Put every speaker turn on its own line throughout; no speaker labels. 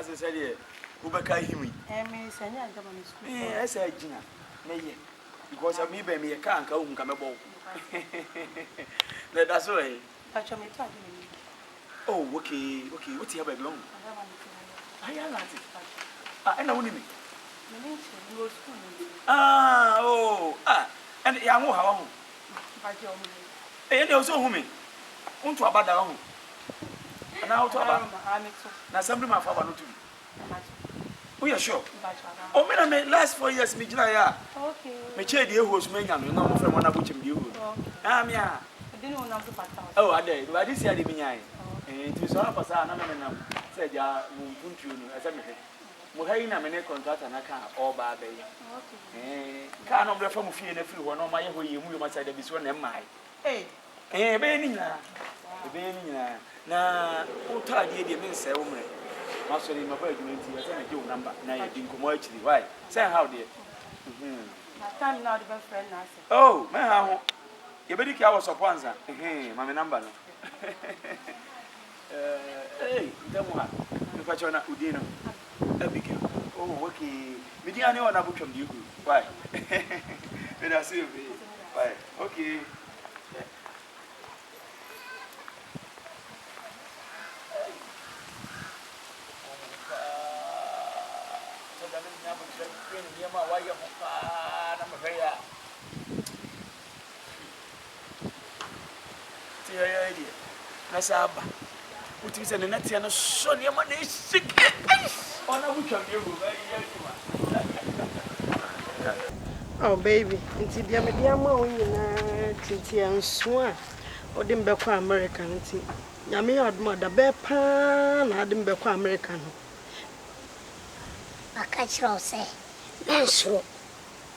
as I said here, Ubaka him.
Me send you government school.
I said, Gina, nay, because of me, baby, I can't come about. That's why.
But me talking.
Oh, okay, what's your baby? I am not it. I know me. And young how? And also, homie. Want to about down. And now to about now, somebody my father not to be. We are sure. Oh, man, last 4 years, me, Jaya. Okay. Me, Chedi, who was making a number from one of which you. Yeah. Oh, I did. But this year, the Minyai. And to solve us, I said, ya, won't you know, as I may. Mohayina, many contract and I can't all by bay. Can't of the form of fear and a few one on my way, you must say, this one and my. Eh, Benina. Now, what time did you mean, sir? Master in my birthday, I sent a number. Now you've been commercially. Why? Say how, dear.
Time now, the best friend.
Oh, man, you better care was of one, sir. My number. Hey, don't want to patch on a Udino. Oh, okay. We didn't know what from you. Why? When I see why? Okay. Nasaba. What is an Natiana Sonia Money sick?
Oh, baby, into the Amadiama, Tinty and Swan, or Dimbeko American. Yami had mother bear pan, I didn't be American.
I catch you say, Nanso.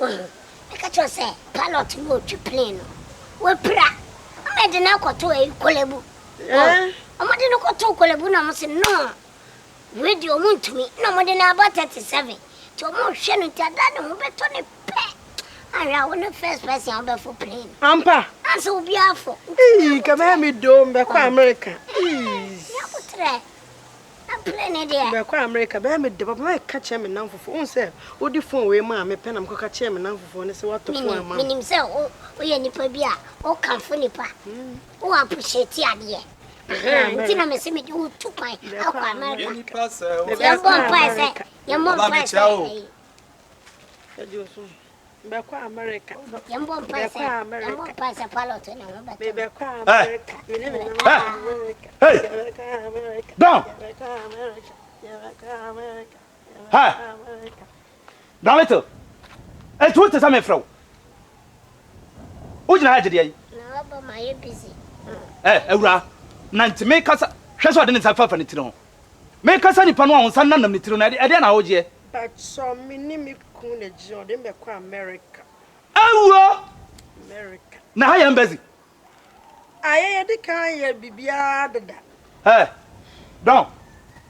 I catch you say, pilot mode to plane. Well, pra. I made an aqua to a colebu. Eh? I made an aqua to colebu. I must no. Read your moon to me, no more than about 37. To a more shannon to a dad who bet on a pet. I want the first person I'll be for plane. Ampa, I'm so beautiful.
Come here, me dome, back America.
I'm playing there.
Back America, bear me, but my catch him in now for phone, sir. What the phone way, ma'am, a pen, I'm catch him and now for phone, so what to phone,
mean himself, or any pabia, or come for nipa. Oh, I appreciate the idea. Tina may see me do 2 pints. Aqua America. Your mom price.
Back America.
Your mom price. Your mom price a pilot in America.
Hey! Down! Hi! Down little. It's what is a fro. Who's not today?
No, but my busy.
Ura. Nanti make us shall didn't have fun it. Make us any pan on Sunday night. I don't know yet.
But so many coon Jordan back America.
Oh,
America.
Now I am busy.
I had the kind be beyond that.
Hey, don't.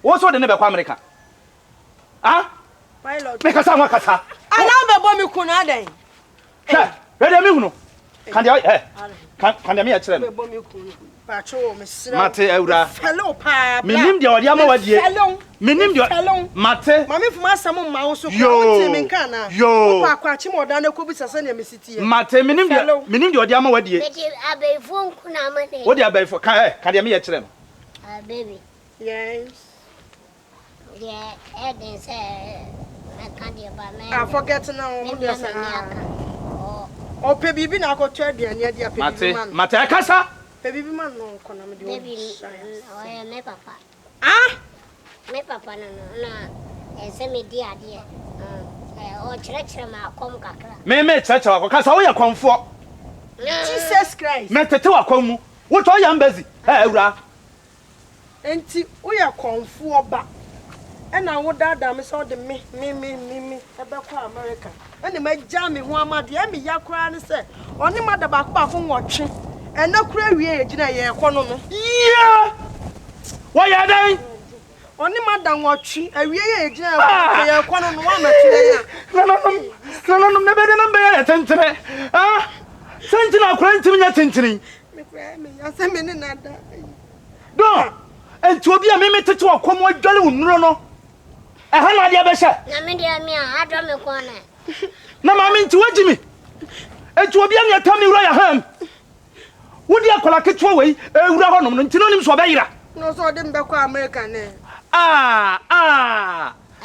What's what the never America? Ah,
my lord,
make us a macasa.
I know the bomb you couldn't.
Hey, ready, Muno. Can you, can you meet them?
Bomb you couldn't. Patrol, Miss
Mate, Eura.
Hello, Pa.
Minim the Odiama was ye. Minim the
Hello,
Mate.
Mammy from my some mouse.
Yo,
Quachim or Dana Kubis as any city.
Mate, Minim the Odiama was ye. What do you buy for? Can you meet them?
Baby.
Yes.
Yeah, Eden said, I can't hear by me.
I forget now. Oh, baby, I got 30 and yet,
Mate, Casa.
Baby, man, no,
baby, oh, my papa.
Ah,
my papa, no, and send me dear, or church, my comca.
Me, church, because I will come for
Jesus Christ.
Met to a come. What are you busy? Hey, Ra.
And we are Komfo back. And I would that damn saw the me, about America. And they make jammy one, my dear me, Yakran said, only mother back from watching. And no cray, Gina, economy.
Yeah! Why are they?
Only Madame watching a real economy. No,
never done attention. Ah, send our friend to me attention.
I send me another.
No, and to be a mimic to a common jolly no. na dia be hye
na me dia me a adwa me ko na
na ma me nti wagimi etu obi an yatam ni wura ya ham wodi akola ketwa wei ewura honom no nti no nim so obeyira
no so de mbe kwa America ne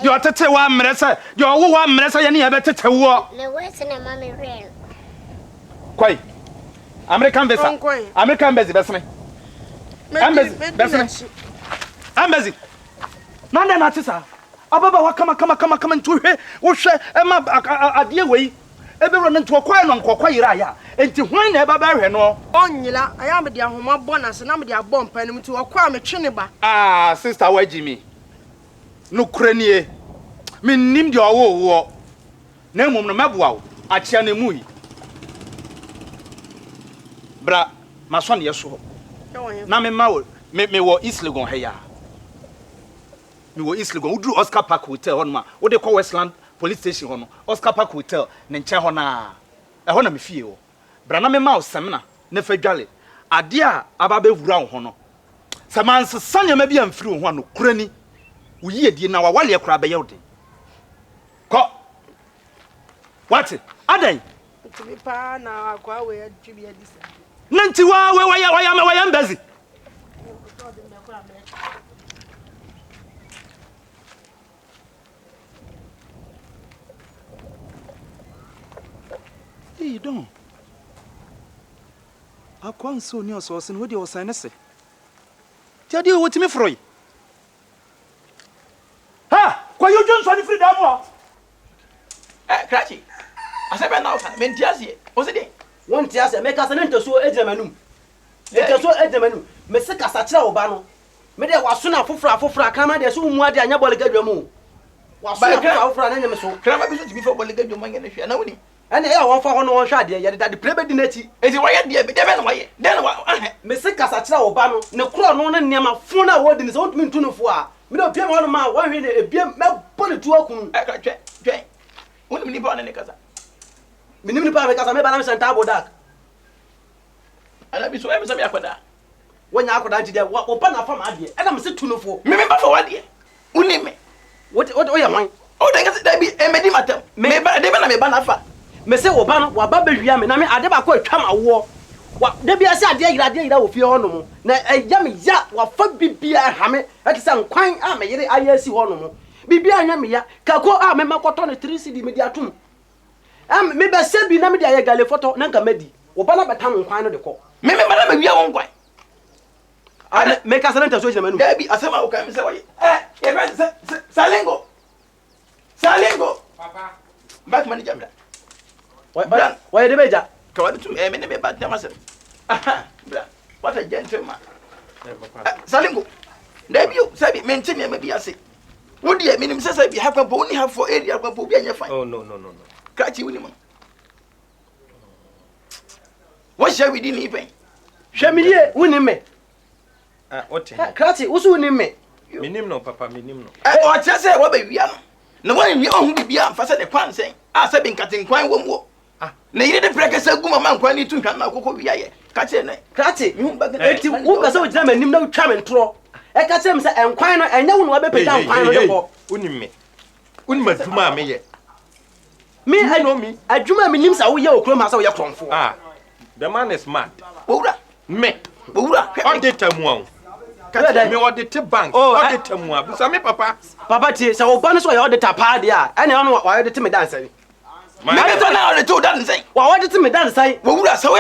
yo tete wa mresa yo wo wa mresa ye ne ye betete wo
le wese na ma me real
kwai American visa American embassy besene embassy nande na tisa ababa wa kama ntuhwe wo hwe ema ade wei ebewro ne ntokwa no nkokwa yira ya enti hwan na eba ba hwe no
onyila aya me de ahoma bonus na me de abom panim ti okwa me twene ba
sister wajimi no kranie me nim de owo na mum no meboa wo achia na mu yi bra maso ne yeso na me ma wo me wo East Legon he ya me wo East Legon udru Oscar Park Hotel honma wo de call Westland Police Station hono Oscar Park Hotel ne nche ho na ho na me fie wo bra na me ma wo semna ne fa dwale ade a aba be wura wo hono samanse sanya ma bia mfiri wo ho no kurani wo yi edie na wa wale kura be ye wo de ko what adan
tibi pa na akwa we adwibia disa
nanti wa ya mbazi hey don akwanso ni osoose no de osan nese ti ade wo timi froi ha kwa yo jonso ni free damo
krachi asebe na ofa me ntiase o se de
won tiase me kasa ne ntoso edremanum me se kasa kira wo ba no me de waso na afofra kama de so mu ade anya bole gadwamu waso na afofra na nyame so
krama bi so timi fo bole gadwamu anya na hwe na woni
ene ya won fa ho no won hwa de ye de plebe di nachi
ezi waye de be de be na waye de na wa
me se kasa kira wo ba no ne kro no na niam fo na wo de ne so won tumi ntunu fo a me de obiem ho no ma wo hwe ne ebiem me bole tu akun
ka twe woni ni ba na ne kasa
minim ni pa me kasa me ba na me senta bodak
ala bi so e me se me akoda
wonya akoda nti de wo pa na fa ma de e na me se tunufo
me ba fa wade woni me
what oya man
o de ngase da bi e me di matam me ba de be na me ba na fa
me se wo ba no wa ba behwia me na me ade ba ko atwa ma wo wa de bia se ade yira wo fie ho no mo na eya me ya wa fa bibia ha me e ti se nkwan a me yire aya si ho no mo bibia anya me ya kako a me makoto ne 3 cd me di atum me be se bi na me di aya gale foto na nka medi wo ba na betam nkwan no de ko
me ba na bewia won kwan
me ka sananta so jina manu
da bi asema o kan me se waye e ba salingo papa back manager bra
why de beja
ka wadi tu me ne me ba ta masem bra what a gentleman salingo da bi sabi me ntimi me bi ase wodi e minim se sabi ha kwampo ni ha for area kwampo bi anya fine
oh no
krachi woni mo what shall we do ni pen
hwamiye woni me
what
krachi usu woni me
minim no papa minim no
o tia se wo ba wia no na won wi ohun bibia amfa se de kwan sen a se bi nkatin kwan wo mo na yire de preke se gu mama nkwan ni tu hwan na kokko wia ye ka che ne
krachi eti wo ka se wo jina manim na twa me ntro e ka che me se enkwan no enya wo no wa be peda nkwan no de ko
unim adwuma me ye
me I know me adwuma me nim sa wo ye okro ma sa wo ye Komfo
the man is mad
owura
me
owura
auditor mu an me auditor bank auditor mu abusa me papa
tie sa wo ba no so ye auditor pa de a ene ono wa auditor me dan sari
me to na auditor dan sen
wa auditor me dan sari
owura sa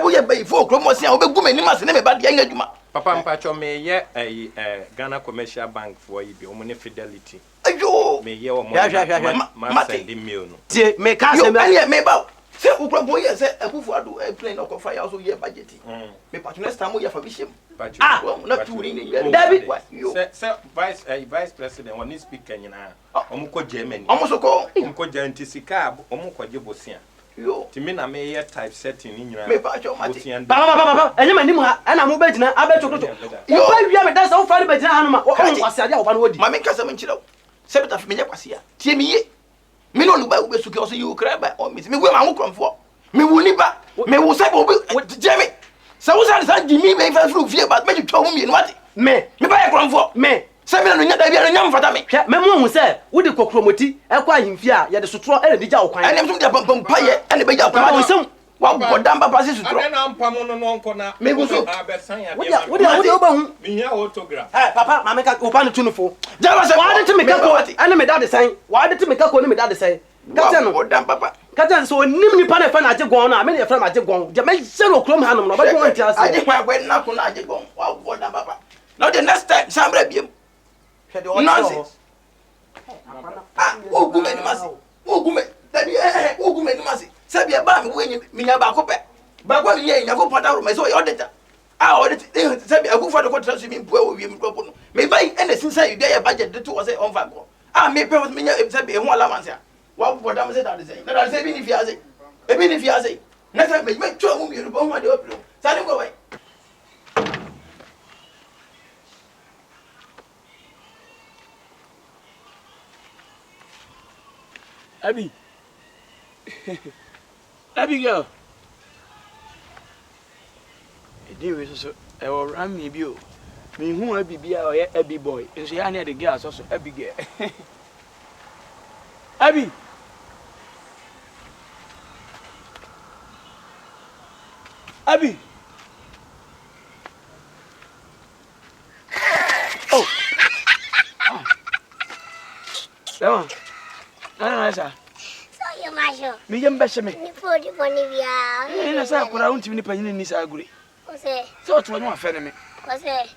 wo ye ba ifo okro mo se a wo be gu me nim ase ne me ba de anya adwuma
papa mpacho me ye Ghana Commercial Bank for yi bi o mo ne Fidelity
ayo
me ye o mo ma send email no
tie me ka se
me ba se ukra bo ye se akufu adu plane no ko fire also ye budget me patch next time ye fa bi shem na turi ni
David
se vice president woni speaker nyina omuko Germany
omuko
jantisika omuko jebosia
yo
ti me na me ye type setting ni nyina
me patch o mate
baba enye manim ha ana mo be gina abetokroto yo ba wia me da sa wo fa be gina hanuma wo kwase ade a wo ba no wodi
ma me nkasa me nchirawo se beta fi me nya kwase a tie me ye me no lu ba wo be suke o se you cry by all means me go ma ho Komfo me wo ni ba me wo se bo Jeremy sa wo sa jimi me fa fru fie ba me twa wo mi no ate me ba ye Komfo
me
Sami no nya da bia no nya mfata me.
Hwe me mo hu se wo de kokromoti e kwa ahimfi a ye de sotro e de gya wo kwan.
Ene mtum de pam paye ene be gya kwan.
Nsem
wa bodam papa se sotro.
Ade na mpam no no nko na.
Me go so.
Abesan ya.
Wo de oba hu.
Me hia autograph.
Papa mama ka opa no tunufo.
Jaba se.
Wa de te me ka ko ene me da de san. Wa de te me ka ko ne me da de san. Kata no.
Bodam papa.
Kata so nim nipa na fa na age gon no, me na fa na age gon. Je me zero krom hanom no, ba gon anti ase.
Age kwa gwen na ko na age gon. Wa bodam papa. Now the next time Sambra biem. Nonsense. Ogume ni masi. Ogume. Tabi ogume ni masi. Sabi ba mi wenye minya ba ko pe. Ba kwa minya nya ko pata ro me so e odeta. Odeta sabi agufo de ko transfer mi bua wo wiem ko no. Me bai ene sinsa yu dey budget de to wo say on fa go. Me pe minya sabi e ho allowance a. Wa boda me say that say. Na that say bi ni fiase. E bi ni fiase. Na say me twa mu mi ru ba ho de oplo. Sale go bai.
Abi. Abigail. Ediwe so e wo ram me bi o. Me hu Abi bia o ye Abi boy. Nso ya na the girl so Abigail. Abi. Abi. Oh. Come on. Sir.
So you masho.
Me yem be me.
Ni podi boni bia.
Na sa akura untimi ni panyin ni sa agure.
Ose.
So to no afere me.
Ose.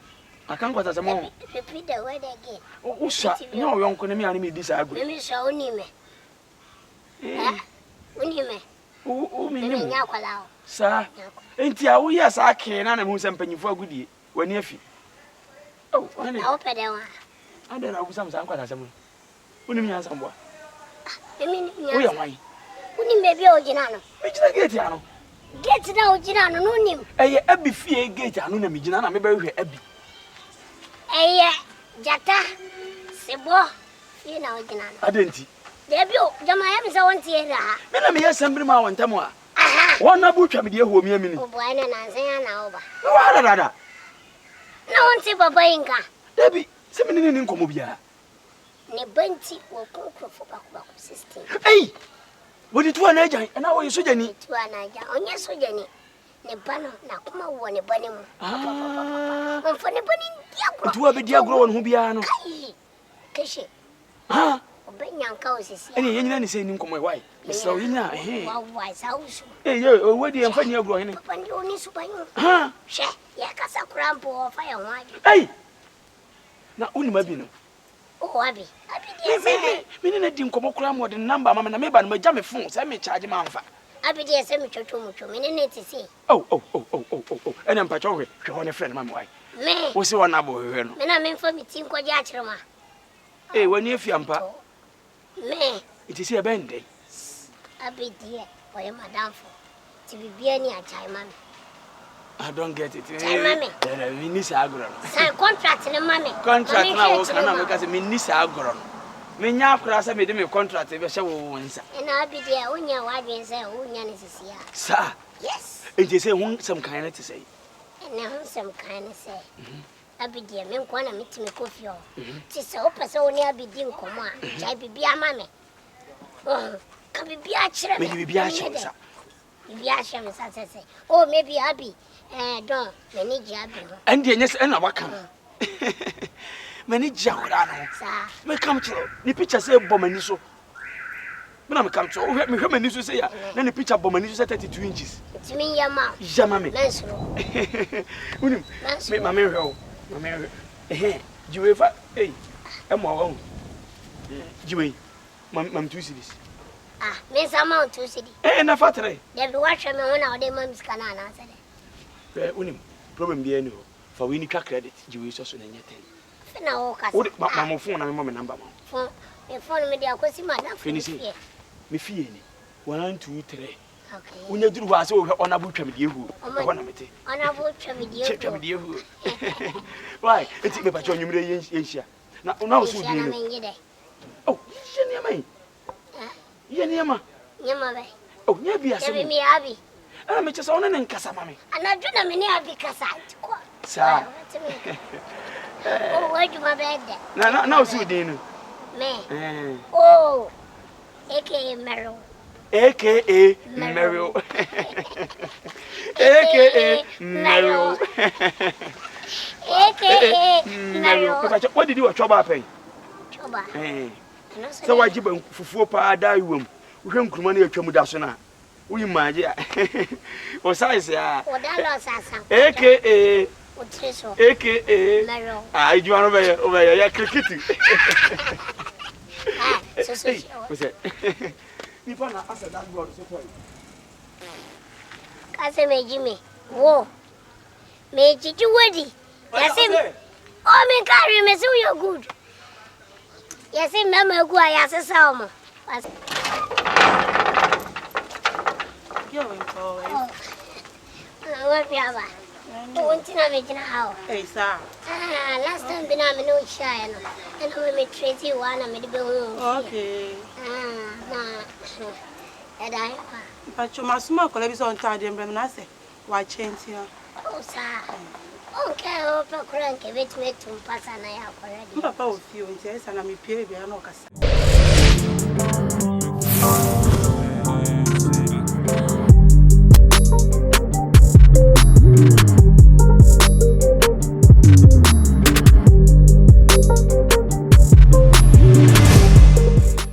Akan kwata se mo.
Repeat the word again.
Usha, no yonko na me ani me di sa agure.
Me so oni me. Oni me.
Me
Me
ni.
nya kwala o.
Sa. Enti a wo ya sa ke na na me hu se mpanyifo agudie. Wani afi. Oh, wani.
Na opede wa.
Ade na agusam sa kwata se mo. Oni mi ansa mbo.
Emi ni nya.
Wo ya wan.
Oni me bi ojina no.
Me jina gate ano.
Gate na ojina no no nim.
Eye Abi fie gate ano na me jina na me ba hwe Abi.
Eye jata sebo fie na ojina no.
Adenti.
Debi o jama ya mi se wonti era ha.
Me na me yasambiri ma wontam a.
Aha.
Wona bu twa me de ho mi amini.
O boy na nansan ya na oba.
Wa da.
Na wonti baba inka.
Dabi, se me ni nkomo bia.
Ne banti wo kokrofo bako 16.
Ei! Wodi tuwa na ajan, na wo yeso jani.
Tuwa na ajan, onye so jani. Ne bano na kuma wo ne bane mu. Onfo ne bane diagro.
Tuwa be diagro won hu bia no.
Kai. Keshe.
Ha?
Obenya nka osisi.
Eni yenyina ni se ni nkomo wai. So yinya
Wa sausu.
Eh yo, wodi emfa ni agro hene.
Papa ndi oni subanyo.
Ha?
She, ya kasa krampo ofa ya waji.
Ei! Na uni mabi no.
Oh abi. Abi die se.
Me na di nkomo kura mo de number mama na me ba no magya me phone, se me charge ma mfa.
Abi die se me chocho mucho. Me ne ti se.
Oh. Ena mpa chonwe, hwe ho ne friend mama wai.
Me.
Wo se wona bo hwe no.
Me na me mfa mi tin kwaje akire ma.
Eh, wani afi ampa.
Me.
It is a bende.
Abi die, oye madam fo. Ti bibia ni achai mami.
I don't get it.
Mami.
Me ni sa agro no.
Sign contract ne mami.
Contract na wo kana me ka se me ni sa agro no. Me nya akura se me de me contract be hye wo wonsa.
Ena abi die, onya wadwen se onya ne sisia.
Sa.
Yes.
Enti se hun sam kan na te sei.
Ena hun sam kan ne se. Abi die me nko na metime kofi o. Ti se o pese oni abi di nkomo a. Chai bibia mami. Ka bibia akire me.
Me bibia akire sa.
Bibia akire me sa se. Oh maybe abi don manage abi ho.
Andi enye se na waka. Manage akura no.
Sa.
Me kam kire. Ni picture say bomani so. Me na me kam to. Me hwe mani so say ya. Na ni picture bomani so 32 inches.
Ti min yama.
Jama me.
Mensuro.
Unim. Me mama hwe o. Mama hwe. Jiwe fa. Eh. Emo wo. Jiwe. Mam 2 series.
Ah, me sama 2 series.
Na fatre.
Dey be watch me wona o dey mam skana na ase dey.
Unim. Problem bi ani ho. Fa we ni twa credit. Jiwe so na nyete.
Fe na wo kasa.
Wo mama phone na me mo me number ma.
Phone. Me phone me dey akosi madam.
Finisi. Me fie ni. 1 2 3.
Okay.
Unya duru ho ase wo hwe ona bu twa me die hu. Ho na mete.
Ona bu twa me die hu.
Twa me die hu. Why? Eti me ba cho nwumre yenhia. Na wo so di
Na
no.
me ngide.
Oh, yenia mai. Yenia ma.
Nyama be.
Oh, nya bi ase
Me
mo.
mi abi.
Ana me chesa ona ne nkasa ma me.
Anaju na me ni abi kasa. Ko.
Sa.
Oh, where'd you my bed?
Now, Sudin.
Me. Oh, aka Meryl.
AKA Meryl. AKA Meryl.
AKA Meryl.
What did you trouble pay?
Trouble.
So why you for die room? We can come on your Chamudasona. We imagine. Or size, yeah. AKA Meryl. I do over your cricket. Nipana asa that God so toy.
Kase me Jimmy. Wo. Me chichu wedi. Yasim. Oh me carry me so you good. Yasim mama go ayase sawo.
Yo info.
What piaba. Don't you know me how?
Hey sir.
Last time bina me no shy no. And we treat you one and me be
Okay. But you must smoke a little on time, and I say, why change here?
Oh, sir. Okay, I'll crank a bit to pass an eye already.
Papa with you, and yes, and I'm a peer, I know.